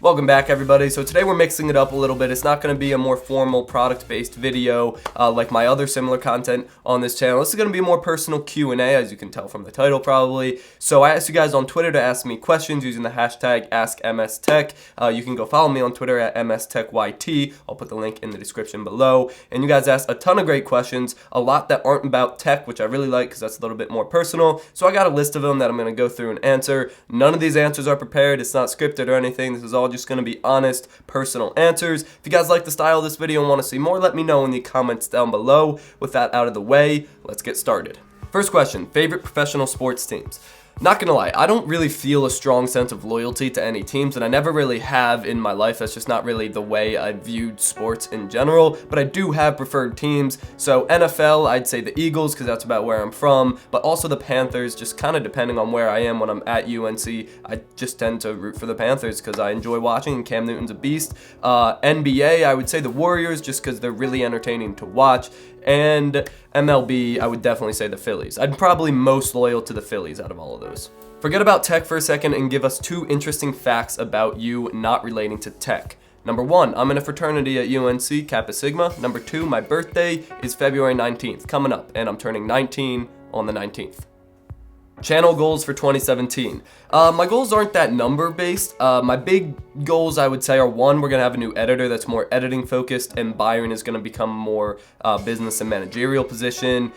Welcome back, everybody. So today we're mixing it up a little bit. It's not going to be a more formal product-based video like my other similar content on this channel. This is going to be a more personal Q&A, as you can tell from the title probably. So I asked you guys on Twitter to ask me questions using the hashtag AskMSTech. You can go follow me on Twitter at MSTechYT. I'll put the link in the description below. And you guys asked a ton of great questions, a lot that aren't about tech, which I really like because that's a little bit more personal. So I got a list of them that I'm going to go through and answer. None of these answers are prepared. It's not scripted or anything. This is all just going to be honest, personal answers. If you guys like the style of this video and want to see more, let me know in the comments down below. With that out of the way, let's get started. First question, favorite professional sports teams? Not gonna lie, I don't really feel a strong sense of loyalty to any teams, and I never really have in my life. That's just not really the way I viewed sports in general, but I do have preferred teams. So NFL, I'd say the Eagles, because that's about where I'm from, but also the Panthers, just kind of depending on where I am when I'm at UNC. I just tend to root for the Panthers because I enjoy watching, and Cam Newton's a beast. NBA, I would say the Warriors, just because they're really entertaining to watch. And MLB, I would definitely say the Phillies. I'm probably most loyal to the Phillies out of all of those. Forget about tech for a second and give us 2 interesting facts about you not relating to tech. Number 1, I'm in a fraternity at UNC, Kappa Sigma. Number 2, my birthday is February 19th, coming up, and I'm turning 19 on the 19th. Channel goals for 2017. My goals aren't that number based. My big goals, I would say, are 1, we're going to have a new editor that's more editing focused, and Byron is going to become more business and managerial position.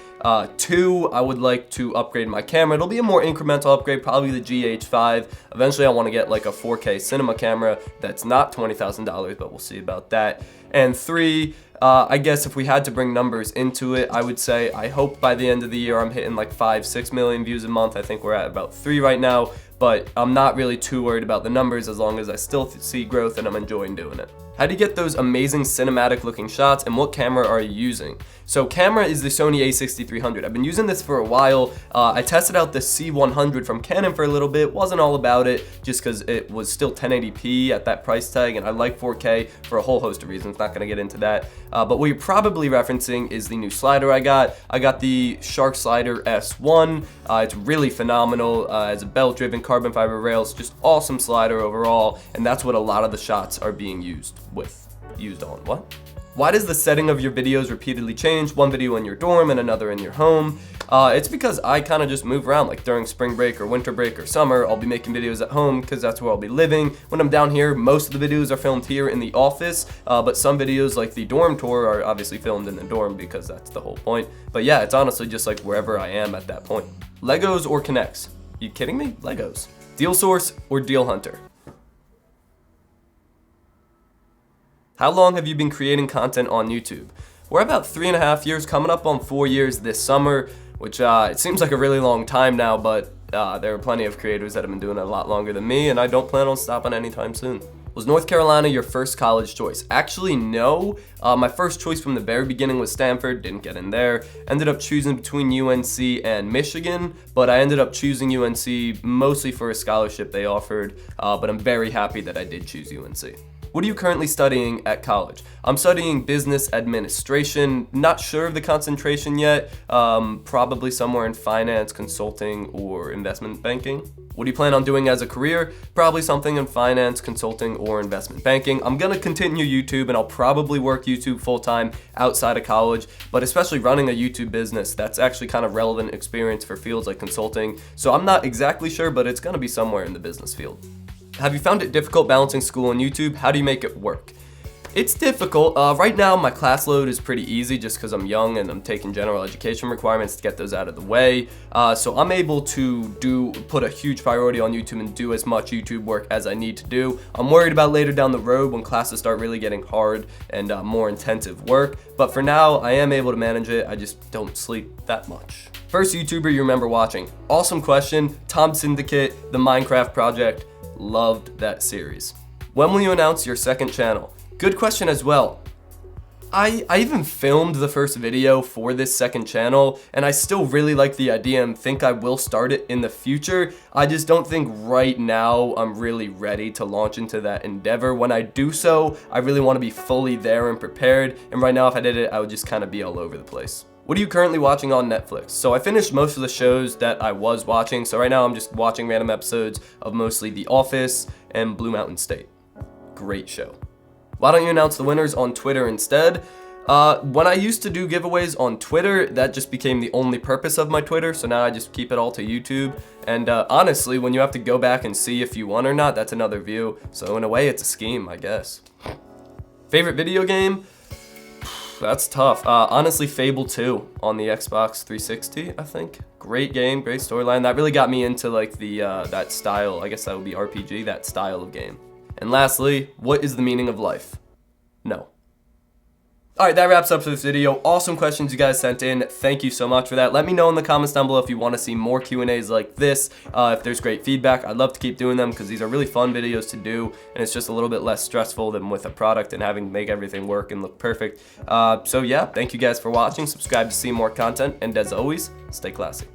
2, I would like to upgrade my camera. It'll be a more incremental upgrade, probably the GH5. Eventually I want to get like a 4K cinema camera that's not $20,000, but we'll see about that. And 3, I guess if we had to bring numbers into it, I would say I hope by the end of the year I'm hitting like 5-6 million views a month. I think we're at about 3 right now, but I'm not really too worried about the numbers as long as I still see growth and I'm enjoying doing it. How do you get those amazing cinematic looking shots, and what camera are you using? So camera is the Sony a6300. I've been using this for a while. I tested out the C100 from Canon for a little bit. Wasn't all about it just because it was still 1080p at that price tag, and I like 4K for a whole host of reasons. Not going to get into that. But what you're probably referencing is the new slider I got. I got the Shark Slider S1. It's really phenomenal. It's a belt-driven carbon fiber rails, just awesome slider overall, and that's what a lot of the shots are being used on. What? Why does the setting of your videos repeatedly change? One video in your dorm and another in your home. It's because I kind of just move around, like during spring break or winter break or summer, I'll be making videos at home because that's where I'll be living. When I'm down here, most of the videos are filmed here in the office, but some videos like the dorm tour are obviously filmed in the dorm because that's the whole point. But yeah, it's honestly just like wherever I am at that point. Legos or Kinects? You kidding me? Legos. Deal Source or Deal Hunter? How long have you been creating content on YouTube? We're about 3.5 years, coming up on 4 years this summer, which it seems like a really long time now, but there are plenty of creators that have been doing it a lot longer than me, and I don't plan on stopping anytime soon. Was North Carolina your first college choice? Actually, no. My first choice from the very beginning was Stanford, didn't get in there. Ended up choosing between UNC and Michigan, but I ended up choosing UNC mostly for a scholarship they offered, but I'm very happy that I did choose UNC. What are you currently studying at college? I'm studying business administration. Not sure of the concentration yet. Probably somewhere in finance, consulting, or investment banking. What do you plan on doing as a career? Probably something in finance, consulting, or investment banking. I'm gonna continue YouTube, and I'll probably work YouTube full-time outside of college, but especially running a YouTube business, that's actually kind of relevant experience for fields like consulting. So I'm not exactly sure, but it's gonna be somewhere in the business field. Have you found it difficult balancing school and YouTube? How do you make it work? It's difficult. Right now, my class load is pretty easy just because I'm young and I'm taking general education requirements to get those out of the way. So I'm able to put a huge priority on YouTube and do as much YouTube work as I need to do. I'm worried about later down the road when classes start really getting hard and more intensive work. But for now, I am able to manage it. I just don't sleep that much. First YouTuber you remember watching? Awesome question. Tom Syndicate, the Minecraft Project. Loved that series. When will you announce your second channel? Good question as well. I even filmed the first video for this second channel, and I still really like the idea and think I will start it in the future. I just don't think right now I'm really ready to launch into that endeavor. When I do so, I really want to be fully there and prepared, and right now if I did it, I would just kind of be all over the place. What are you currently watching on Netflix? So I finished most of the shows that I was watching, so right now I'm just watching random episodes of mostly The Office and Blue Mountain State. Great show. Why don't you announce the winners on Twitter instead? When I used to do giveaways on Twitter, that just became the only purpose of my Twitter, so now I just keep it all to YouTube. And honestly, when you have to go back and see if you won or not, that's another view. So in a way, it's a scheme, I guess. Favorite video game? That's tough. Honestly, Fable 2 on the Xbox 360, I think. Great game, great storyline. That really got me into like the that style. I guess that would be RPG, that style of game. And lastly, what is the meaning of life? No. Alright, that wraps up this video. Awesome questions you guys sent in. Thank you so much for that. Let me know in the comments down below if you want to see more Q&As like this. If there's great feedback, I'd love to keep doing them because these are really fun videos to do, and it's just a little bit less stressful than with a product and having to make everything work and look perfect. So yeah, thank you guys for watching. Subscribe to see more content, and as always, stay classy.